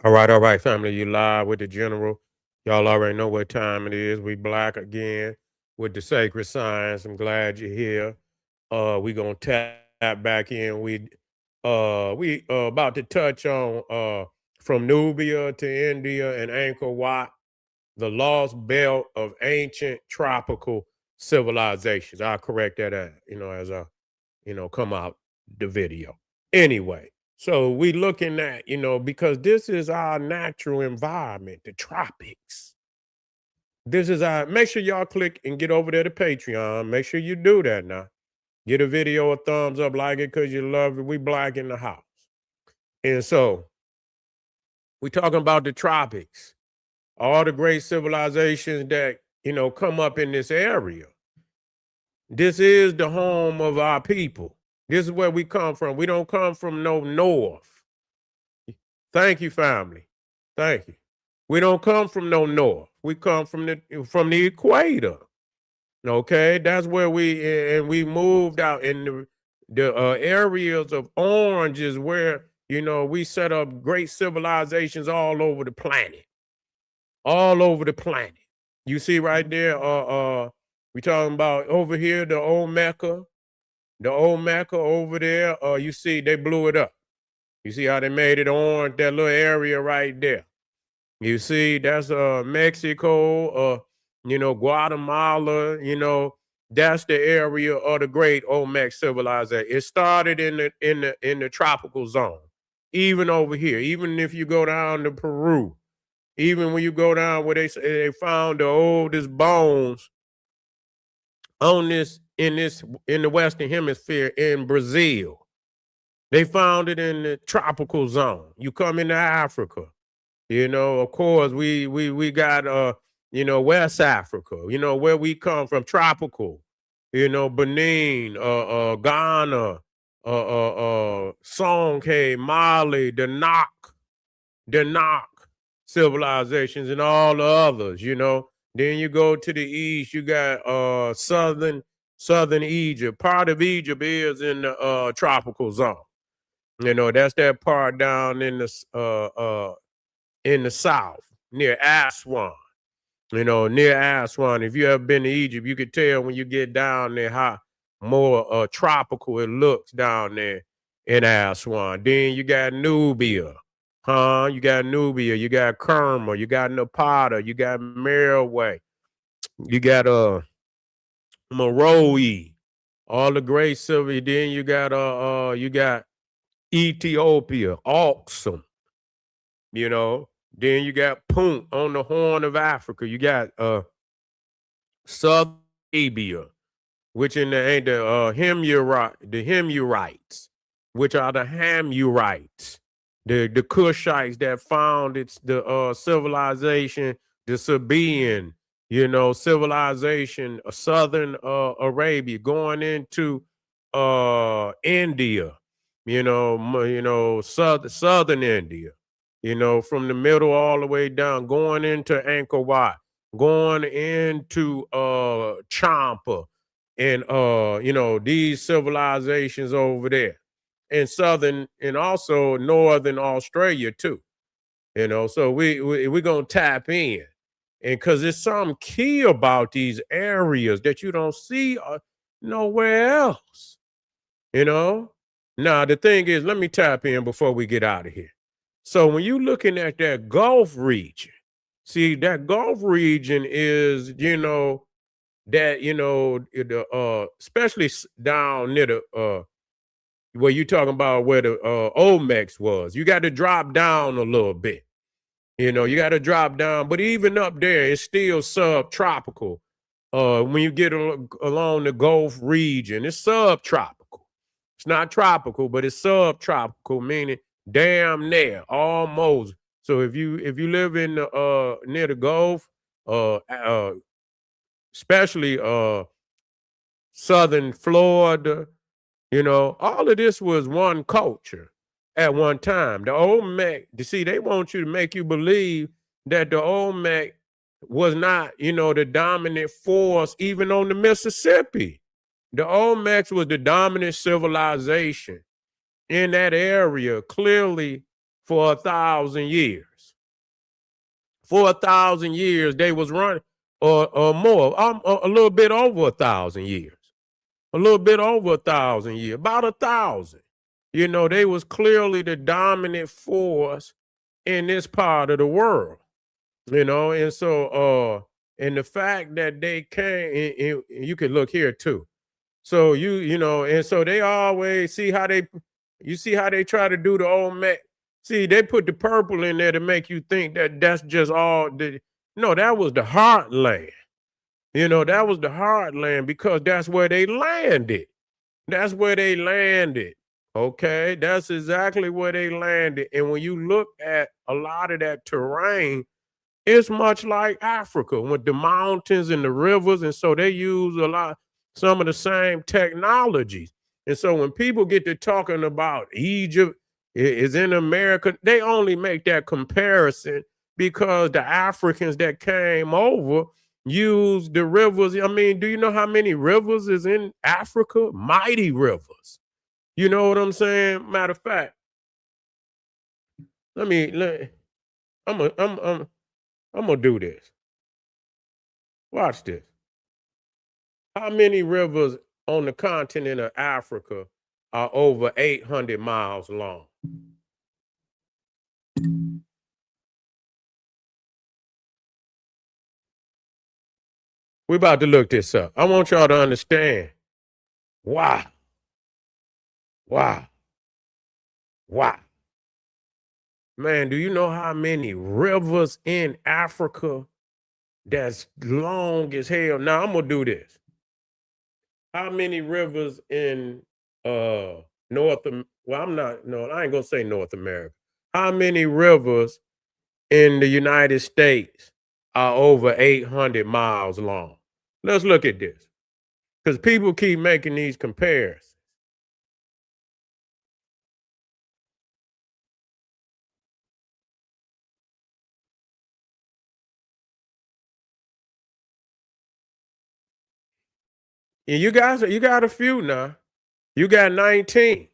All right, family. You live with the general. Y'all already know what time it is. We black again with the sacred science. I'm glad you're here. We gonna tap back in. We about to touch on from Nubia to India and Angkor Wat, the lost belt of ancient tropical civilizations. I'll correct that as I come out the video. Anyway, so we looking at, because this is our natural environment, the tropics. This is our, make sure y'all click and get over there to Patreon. Make sure you do that now. Get a video a thumbs up, like it because you love it. We black in the house. And so we talking about the tropics, all the great civilizations that, come up in this area. This is the home of our people. This is where we come from. We don't come from no north. Thank you, family. Thank you. We don't come from no north. We come from the equator. Okay, that's where we moved out in the areas of orange is where we set up great civilizations all over the planet, all over the planet. You see right there, we talking about over here the old Mecca over there. You see they blew it up. You see how they made it orange, that little area right there. You see, that's Mexico, Guatemala, that's the area of the great Olmec civilization. It started in the tropical zone. Even over here, even if you go down to Peru, even when you go down where they say they found the oldest bones on in the Western Hemisphere in Brazil. They found it in the tropical zone. You come into Africa, of course, we got West Africa, where we come from, tropical, Benin, Ghana, Songhai, Mali, the Nok civilizations, and all the others, Then you go to the east, you got southern Egypt. Part of Egypt is in the tropical zone. That's that part down in the south, near Aswan. Near Aswan. If you ever been to Egypt, you could tell when you get down there how more tropical it looks down there in Aswan. Then you got Nubia. You got Nubia, you got Khmer, you got Napata, you got Meroe, you got Meroe, all the great silver. Then you got Ethiopia, Aksum, Then you got Punt on the Horn of Africa. You got South Arabia, which in the Himyarites, which are the Hamurites, the Kushites that found the civilization, the Sabaean, civilization, Southern Arabia, going into India, southern India, from the middle all the way down, going into Angkor Wat, going into Champa, and these civilizations over there, and southern and also northern Australia too. So we're gonna tap in, and because there's something key about these areas that you don't see nowhere else. Now the thing is, let me tap in before we get out of here. So when you're looking at that Gulf region, see that Gulf region is, especially down near the where you talking about where the Olmecs was. You got to drop down a little bit. You got to drop down, but even up there, it's still subtropical. When you get along the Gulf region, it's subtropical. It's not tropical, but it's subtropical, meaning damn near, almost. So if you live in the near the Gulf, especially southern Florida, all of this was one culture at one time. The Olmec, they want you to make you believe that the Olmec was not, the dominant force even on the Mississippi. The Olmecs was the dominant civilization in that area clearly for 1,000 years. For 1,000 years, they was running, or more, a little bit over 1,000 years, a little bit over 1,000 years, about 1,000. They was clearly the dominant force in this part of the world. And so and the fact that they came, and you can look here too. So and so they always see how they, you see how they try to do the old Met. See, they put the purple in there to make you think that that's just all the. No, that was the heartland. That was the heartland because that's where they landed. That's where they landed. Okay, that's exactly where they landed. And when you look at a lot of that terrain, it's much like Africa with the mountains and the rivers, and so they use some of the same technologies. And so when people get to talking about Egypt is in America, they only make that comparison because the Africans that came over used the rivers. I mean, do you know how many rivers is in Africa? Mighty rivers. You know what I'm saying? Matter of fact, let me let I'm gonna do this. Watch this. How many rivers on the continent of Africa are over 800 miles long? We're about to look this up. I want y'all to understand. Wow. Wow. Wow. Man, do you know how many rivers in Africa that's long as hell? Now I'm gonna do this. How many rivers in well, I'm not, no, I ain't gonna say North America. How many rivers in the United States are over 800 miles long? Let's look at this. Because people keep making these comparisons. And you got a few now. You got 19.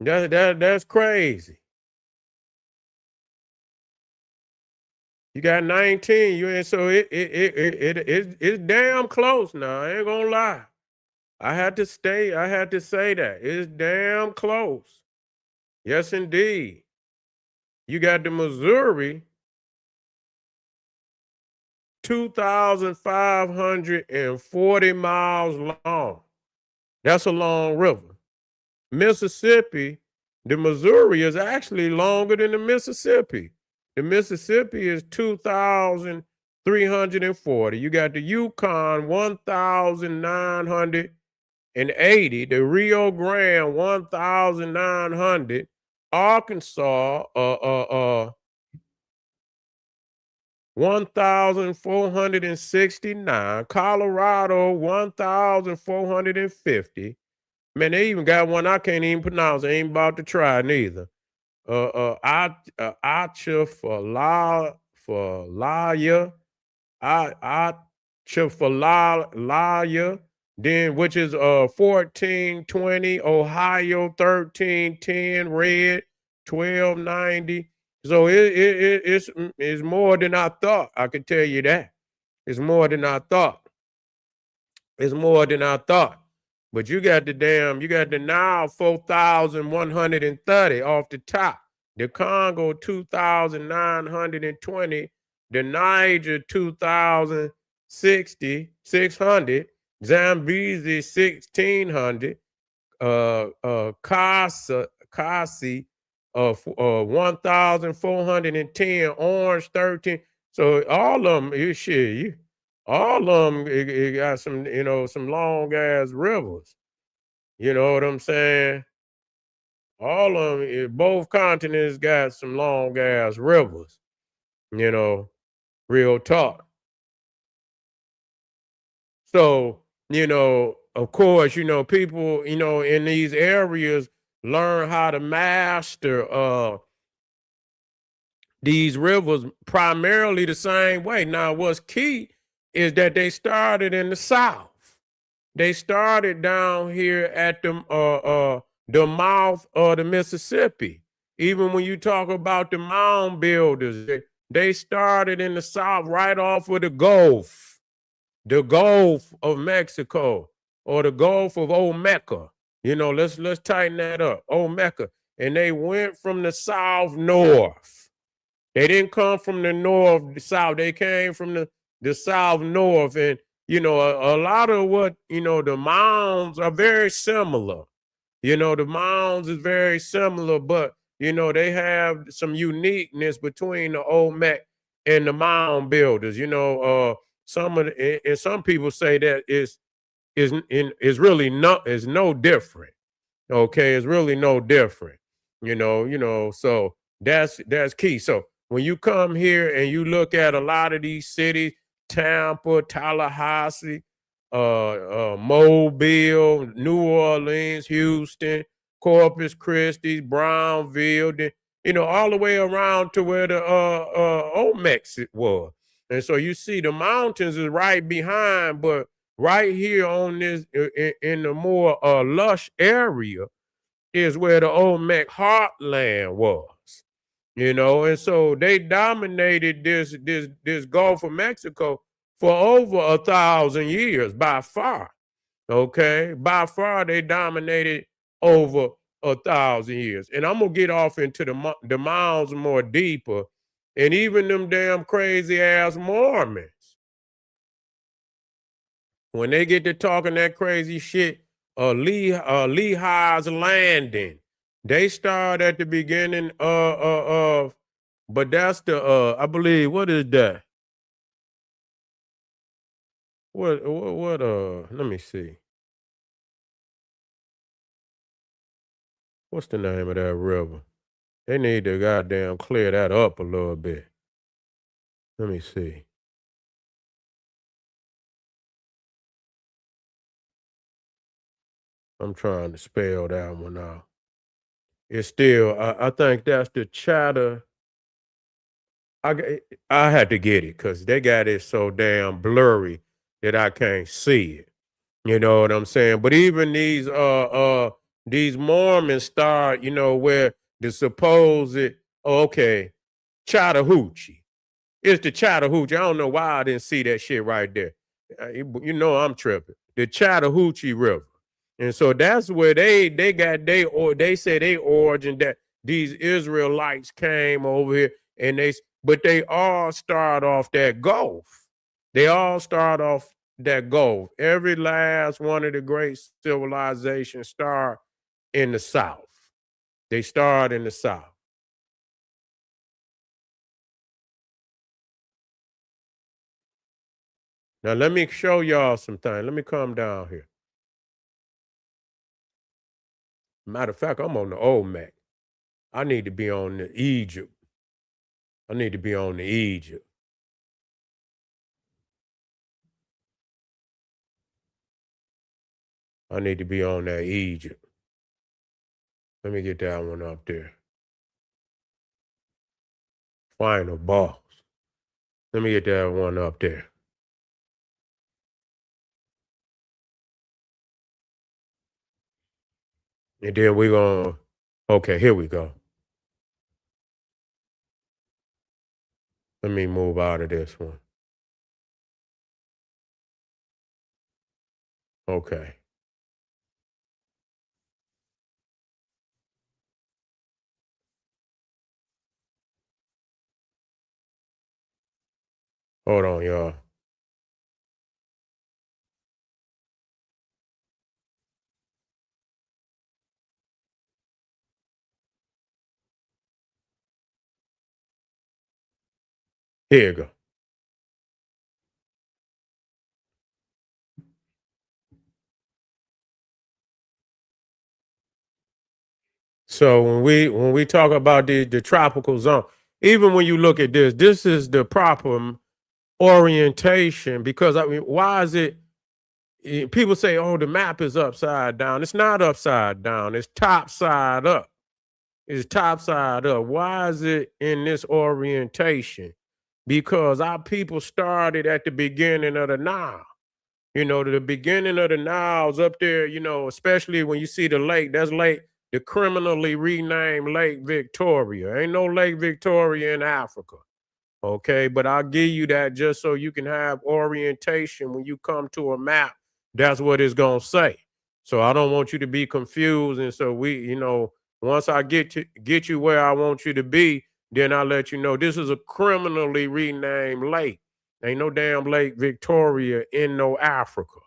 That's crazy. You got 19. You and so it's damn close now. I ain't gonna lie. I had to say that. It's damn close. Yes, indeed. You got the Missouri, 2,540 miles long. That's a long river. Mississippi, the Missouri is actually longer than the Mississippi. The Mississippi is 2,340. You got the Yukon, 1,980. The Rio Grande, 1,900. Arkansas, 1,469. Colorado, 1,450. Man, they even got one I can't even pronounce. I ain't about to try neither. Atchafalaya, Atchafalaya, then which is 1420, Ohio 1310, Red 1290. So it's more than I thought. I can tell you that. It's more than I thought. It's more than I thought. But you got the Nile 4,130 off the top. The Congo 2,920. The Niger 2,600. Zambezi 1,600. Kasi 1,410. Orange 13. So all of them, all of them, it got some long ass rivers. You know what I'm saying? All of them, both continents got some long ass rivers. You know, real talk. So, of course, people, in these areas learn how to master these rivers primarily the same way. Now, what's key is that they started in the South. They started down here at the mouth of the Mississippi. Even when you talk about the mound builders, They started in the south right off of the Gulf of Mexico, or the Gulf of Olmeca. Let's tighten that up. Olmeca. And they went from the south north. They didn't come from the north, the south. They came from the south north. And, a lot of what, the mounds are very similar. The mounds is very similar, but, they have some uniqueness between the Olmec and the mound builders. And some people say that is really is no different. Okay, it's really no different. So that's key. So when you come here and you look at a lot of these cities, Tampa, Tallahassee, Mobile, New Orleans, Houston, Corpus Christi, Brownville, all the way around to where the Olmecs it was. And so you see the mountains is right behind, but right here on this in the more lush area is where the Olmec heartland was. And so they dominated this Gulf of Mexico for over 1,000 years by far. Okay, by far they dominated over 1,000 years. And I'm gonna get off into the mounds more deeper, and even them damn crazy ass Mormons, when they get to talking that crazy shit, Lehi's Landing, they start at the beginning of, but that's the I believe, what is that? What let me see. What's the name of that river? They need to goddamn clear that up a little bit. Let me see. I'm trying to spell that one out. It's still, I think that's the Chatter. I had to get it because they got it so damn blurry that I can't see it. You know what I'm saying? But even these Mormons start, where the supposed, okay, Chattahoochee. It's the Chattahoochee. I don't know why I didn't see that shit right there. I'm tripping. The Chattahoochee River. And so that's where they got they say they origin, that these Israelites came over here, and but they all start off that Gulf. They all start off that Gulf. Every last one of the great civilizations start in the South. They start in the South. Now let me show y'all some things. Let me come down here. Matter of fact, I'm on the Olmec. I need to be on the Egypt. I need to be on the Egypt. I need to be on that Egypt. Let me get that one up there. Final boss. Let me get that one up there. And then we're going to, okay, here we go. Let me move out of this one. Okay. Hold on, y'all. Here you go. So when we talk about the tropical zone, even when you look at this is the proper orientation, because I mean, why is it? People say, "Oh, the map is upside down." It's not upside down. It's top side up. It's top side up. Why is it in this orientation? Because our people started at the beginning of the Nile. The beginning of the Nile's up there, especially when you see the lake, that's the criminally renamed Lake Victoria. Ain't no Lake Victoria in Africa. Okay, but I'll give you that just so you can have orientation when you come to a map. That's what it's gonna say. So I don't want you to be confused. And so once I get you where I want you to be, then I'll let you know this is a criminally renamed lake. Ain't no damn Lake Victoria in no Africa.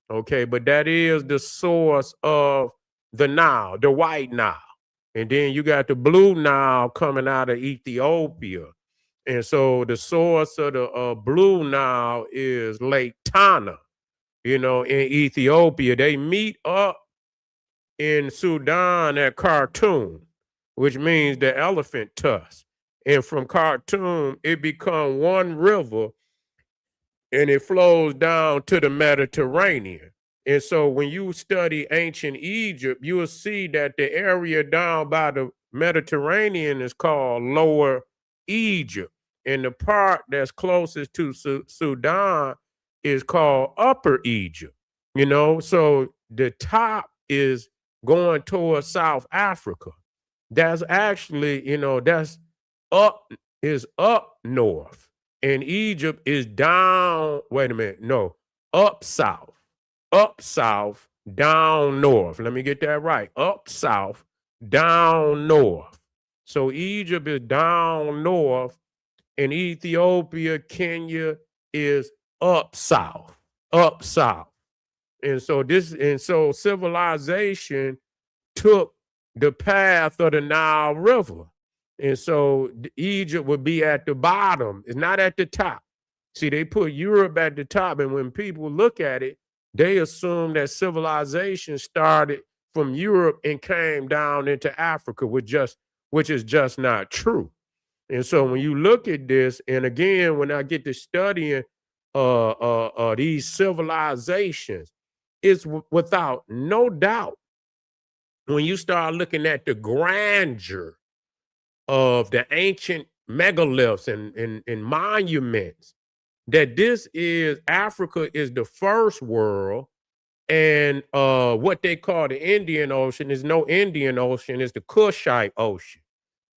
Okay, but that is the source of the Nile, the white Nile. And then you got the blue Nile coming out of Ethiopia. And so the source of the blue Nile is Lake Tana, in Ethiopia. They meet up in Sudan at Khartoum, which means the elephant tusk. And from Khartoum, it becomes one river and it flows down to the Mediterranean. And so when you study ancient Egypt, you will see that the area down by the Mediterranean is called Lower Egypt. And the part that's closest to Sudan is called Upper Egypt. So the top is going towards South Africa. That's actually, that's up is up north and Egypt is down. Wait a minute. No, up south, down north. Let me get that right. Up south, down north. So Egypt is down north, and Ethiopia, Kenya is up south, up south. And so civilization took the path of the Nile River. And so Egypt would be at the bottom. It's not at the top. See, they put Europe at the top. And when people look at it, they assume that civilization started from Europe and came down into Africa, which is just not true. And so when you look at this, and again, when I get to studying these civilizations, it's without no doubt when you start looking at the grandeur of the ancient megaliths and monuments, that this is Africa is the first world, and what they call the Indian Ocean is no Indian Ocean, it's the Kushite Ocean.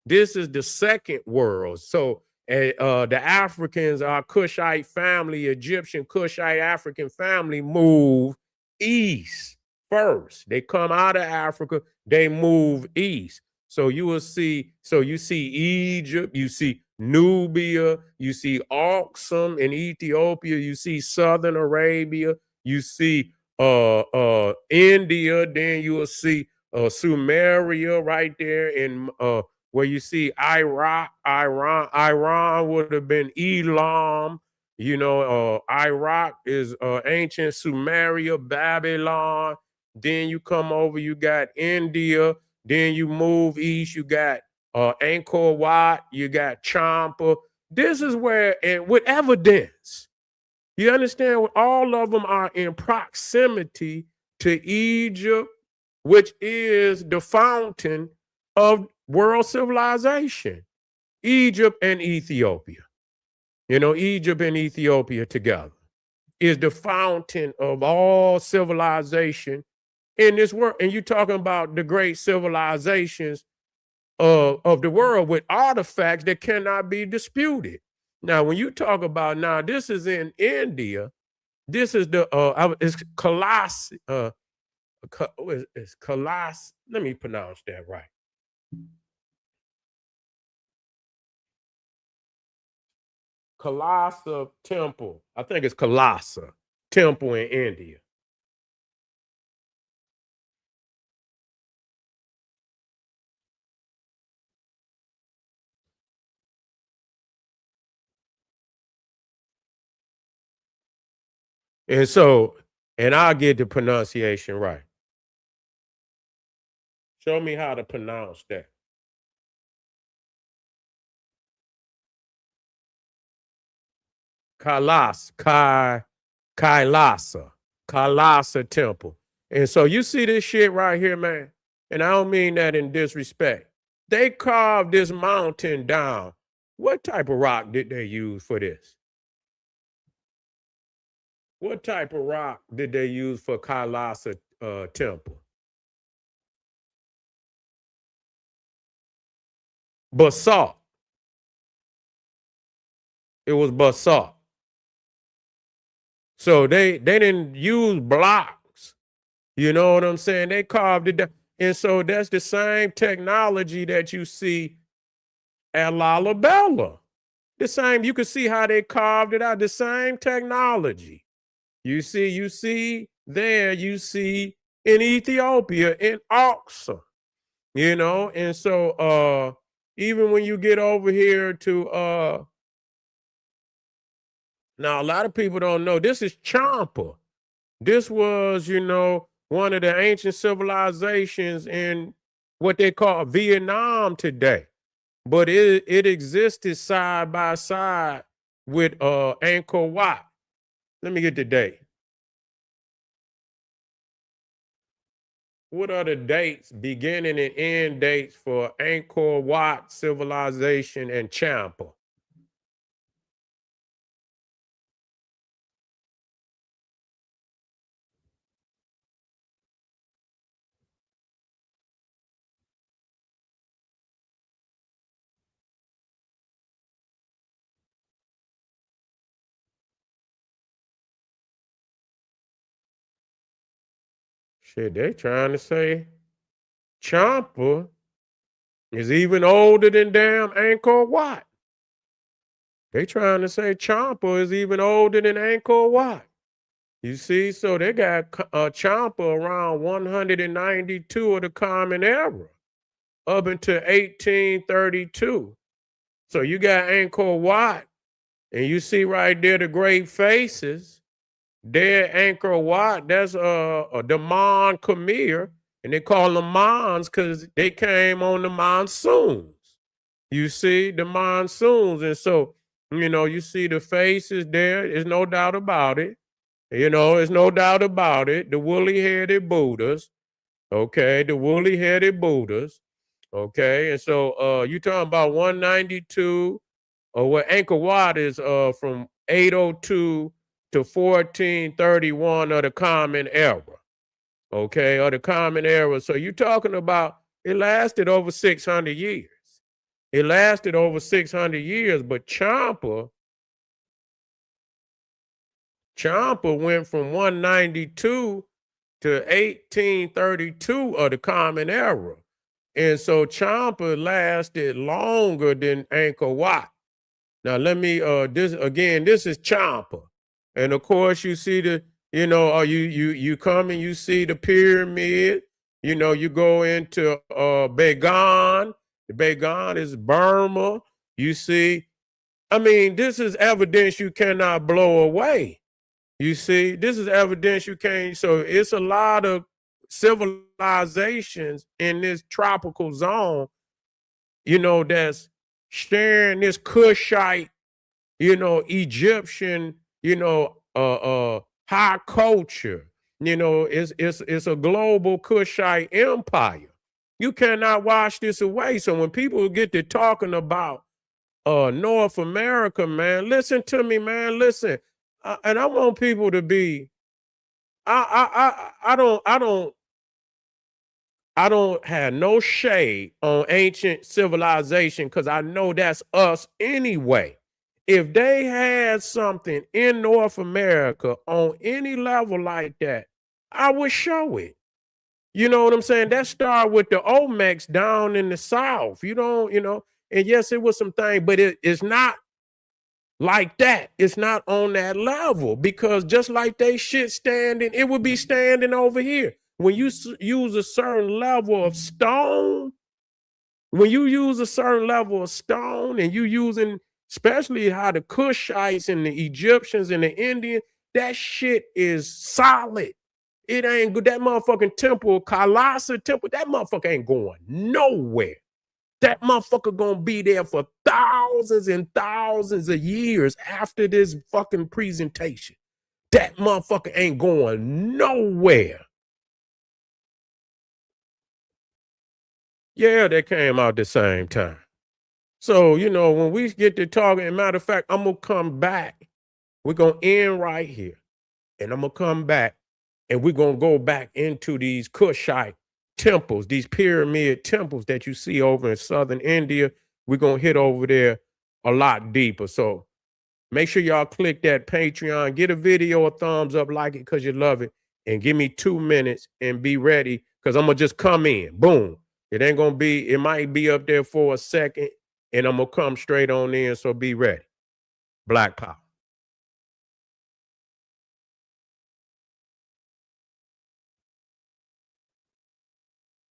This is the second world. So the Africans, our Kushite family, Egyptian Kushite African family, move east first. They come out of Africa, they move east. So you see Egypt, you see Nubia, you see Aksum in Ethiopia, you see Southern Arabia, you see India, then you will see Sumeria right there in where you see Iran would have been Elam. Iraq is ancient Sumeria, Babylon. Then you come over, you got India. Then you move east, you got Angkor Wat, you got Champa. This is where, and with evidence, you understand, all of them are in proximity to Egypt, which is the fountain of world civilization. Egypt and Ethiopia. Egypt and Ethiopia together is the fountain of all civilization in this world. And you're talking about the great civilizations of the world with artifacts that cannot be disputed. Now, when you talk about now, this is in India. This is it's Colossus. It's Colossus. Let me pronounce that right. Colossus Temple. I think it's Colossus Temple in India. And so, and I'll get the pronunciation right. Show me how to pronounce that. Kailasa, Kailasa Temple. And so you see this shit right here, man. And I don't mean that in disrespect. They carved this mountain down. What type of rock did they use for this? What type of rock did they use for Kailasa Temple? Basalt. It was basalt. So they didn't use blocks. You know what I'm saying? They carved it down. And so that's the same technology that you see at Lalabella. The same, you can see how they carved it out, the same technology. You see there, you see in Ethiopia, in Oxa, and so even when you get over here to now a lot of people don't know this is Champa. This was, one of the ancient civilizations in what they call Vietnam today. But it existed side by side with Angkor Wat. Let me get the date. What are the dates, beginning and end dates for Angkor Wat civilization and Champa? Shit, they trying to say Champa is even older than damn Angkor Wat. They trying to say Champa is even older than Angkor Wat. You see, so they got Champa around 192 of the Common Era up until 1832. So you got Angkor Wat, and you see right there the great faces. There, Angkor Wat, that's the Mon Khmer, and they call them Mons because they came on the monsoons. You see the monsoons, and so you see the faces there. There's no doubt about it. There's no doubt about it. The woolly-headed Buddhas, okay, the woolly-headed Buddhas, okay, and so you talking about 192, or what Angkor Wat is from 802 to 1431 of the Common Era, okay, of the Common Era. So you're talking about it lasted over 600 years. It lasted over 600 years, but Champa went from 192 to 1832 of the Common Era. And so Champa lasted longer than Angkor Wat. Now let me this is Champa. And of course you see you come and you see the pyramid, you go into Bagan. The Bagan is Burma. You see, I mean, this is evidence you cannot blow away. You see, this is evidence you can't. So it's a lot of civilizations in this tropical zone, that's sharing this Kushite, Egyptian, high culture. It's a global Kushite empire. You cannot wash this away. So when people get to talking about North America, man, listen to me, man. Listen. And I want people to be. I don't have no shade on ancient civilization because I know that's us anyway. If they had something in North America on any level like that, I would show it. You know what I'm saying? That started with the Olmecs down in the South. And yes, it was some thing, but it's not like that. It's not on that level because just like they shit standing, it would be standing over here. When you use a certain level of stone, when you use a certain level of stone and you using, especially how the Kushites and the Egyptians and the Indians, that shit is solid. It ain't good. That motherfucking temple, Kailasa temple, that motherfucker ain't going nowhere. That motherfucker gonna be there for thousands and thousands of years after this fucking presentation. That motherfucker ain't going nowhere. Yeah, they came out the same time. So, when we get to talking, matter of fact, I'm gonna come back. We're gonna end right here. And I'm gonna come back and we're gonna go back into these Kushite temples, these pyramid temples that you see over in southern India. We're gonna hit over there a lot deeper. So Make sure y'all click that Patreon. Get a video a thumbs up, like it because you love it, and give me 2 minutes and be ready because I'm going to just come in. Boom. It ain't going to be, it might be up there for a second, and I'm going to come straight on in, so be ready. Black Power.